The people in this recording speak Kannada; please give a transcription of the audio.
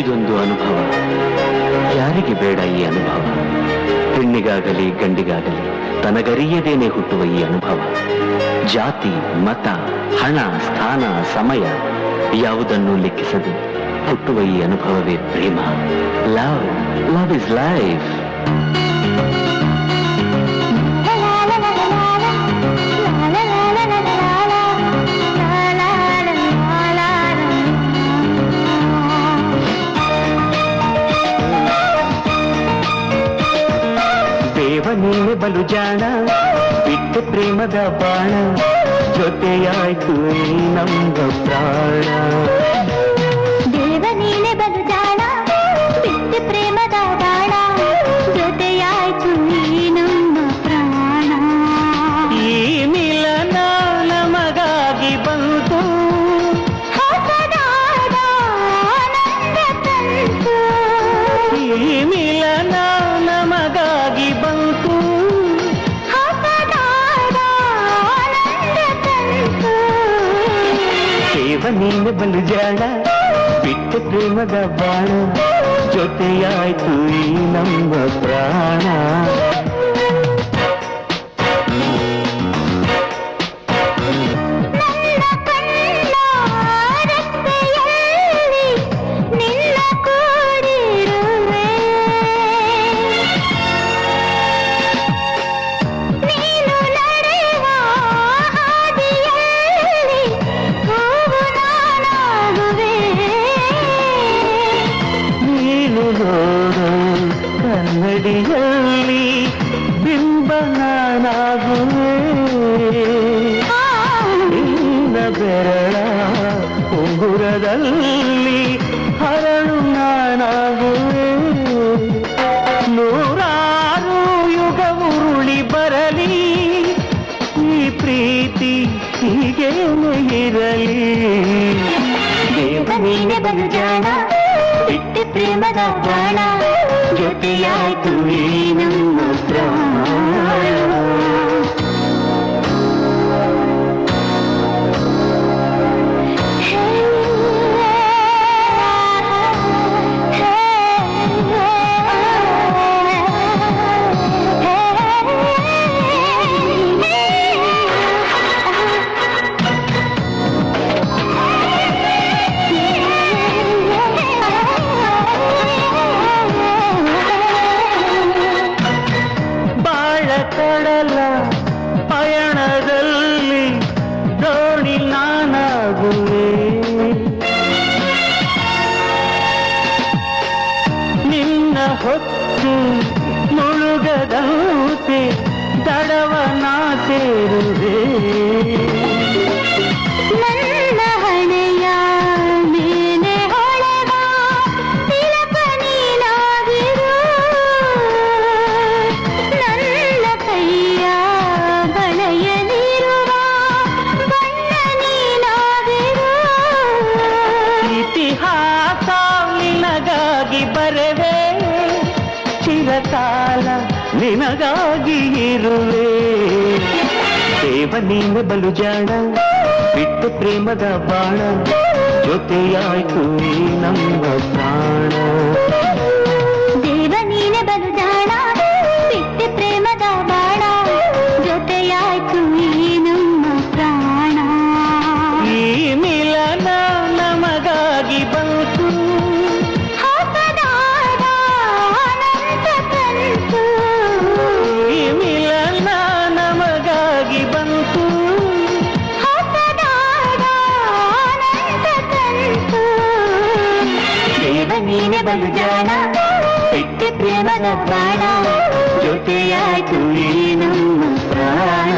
ಇದೊಂದು ಅನುಭವ. ಯಾರಿಗೆ ಬೇಡ ಈ ಅನುಭವ? ಹೆಣ್ಣಿಗಾಗಲಿ ಗಂಡಿಗಾಗಲಿ ತನಗರಿಯದೇನೆ ಹುಟ್ಟುವ ಈ ಅನುಭವ. ಜಾತಿ, ಮತ, ಹಣ, ಸ್ಥಾನ, ಸಮಯ ಯಾವುದನ್ನು ಲೆಕ್ಕಿಸದೆ ಹುಟ್ಟುವ ಈ ಅನುಭವವೇ ಪ್ರೇಮ. Love, love is life. ನೀನೆ ಬಲು ಜಾಣ, ಬಿಟ್ಟು ಪ್ರೇಮದ ಬಾಣ, ಜೊತೆಯಾಯ್ತು ನೀ ನಮ್ಮ ಪ್ರಾಣ. ದೇವ ನೀನೆ ಬಲು ಜಾಣ, ಬಿಟ್ಟು ಪ್ರೇಮದ ಬಾಣ, ಜೊತೆಯಾಯ್ತು ನೀ ನಮ್ಮ ಪ್ರಾಣ. ಈ ಮಿಲನ ನಮಗಾಗಿ ಬಂತು, ಹೊಸದಾದ ಆನಂದ ತಂತು. ಈ ಮಿಲನ ನಮಗಾಗಿ ಬಂತು, ಹೊಸದಾದ ಆನಂದ ತಂತು. ದೇವ ನೀನೆ ಬಲು ಜಾಣ, ಬಿಟ್ಟು ಪ್ರೇಮದ ಬಾಣ, ಜೊತೆಯಾಯ್ತು ಈ ನಮ್ಮ ಪ್ರಾಣ. ಕನ್ನಡಿಯಲ್ಲಿ ಬಿಂಬ ನಾನಾಗುವೆ, ನಿನ್ನ ಬೆರಳ ಉಂಗುರದಲ್ಲಿ ಹರಳು ನಾನಾಗುವೆ. ನೂರಾರು ಯುಗ ಉರುಳಿ ಬರಲಿ, ಈ ಪ್ರೀತಿ ಹೀಗೆ ಇರಲಿ. ದೇವ ನೀನೆ ಬಲು ಜಾಣ, ಬಿಟ್ಟು ಪ್ರೇಮದ ಬಾಣ, ಜೊತೆಯಾಯ್ತು ಈ ನಮ್ಮ ಪ್ರಾಣ. ಕಡಲ ಪಯಣದಲ್ಲಿ ದೋಣಿ ನಾನಾಗುವೆ, ನಿನ್ನ ಹೊತ್ತು ಮುಳುಗದಂತೆ ದಡವ ನಾ ಸೇರುವೆ. ನನ್ನ ಹಣೆಯ ನೀನೆ ಹೊಳೆವ ತಿಲಕ ನೀನಾಗಿರು, ನನ್ನ ಕೈಯ ಬಳೆಯಲಿರುವ ಬಣ್ಣ ನೀನಾಗಿರು. ಇತಿಹಾಸ ನಿನಗಾಗಿ ಬರೆವೆ, ಚಿರಕಾಲ ನಿನಗಾಗಿ ಇರುವೆ. ದೇವ ನೀನೆ ಬಲು ಜಾಣ, ಬಿಟ್ಟು ಪ್ರೇಮದ ಬಾಣ, ಜೊತೆಯಾಯ್ತು ಈ ನಮ್ಮ ಪ್ರಾಣ. ದೇವ ನೀನೆ ಬಲು ಜಾಣ, ಬಿಟ್ಟು ಪ್ರೇಮದ ಬಾಣ, ಜೊತೆಯಾಯ್ತು ಈ ನಮ್ಮ ಪ್ರಾಣ. ಈ ಮಿಲನ ನಮಗಾಗಿ ಬಂತು, ಹೊಸದಾದ ಆನಂದ ತಂತು. ಈ ಮಿಲನ ನಮಗಾಗಿ ಬಂತು, ಹೊಸದಾದ ಆನಂದ ತಂತು. ದೇವ ನೀನೆ ಬಲು ಜಾಣ, ಬಿಟ್ಟು ಪ್ರೇಮದ ಬಾಣ, ಜೊತೆಯಾಯ್ತು ಈ ನಮ್ಮ ಪ್ರಾಣ.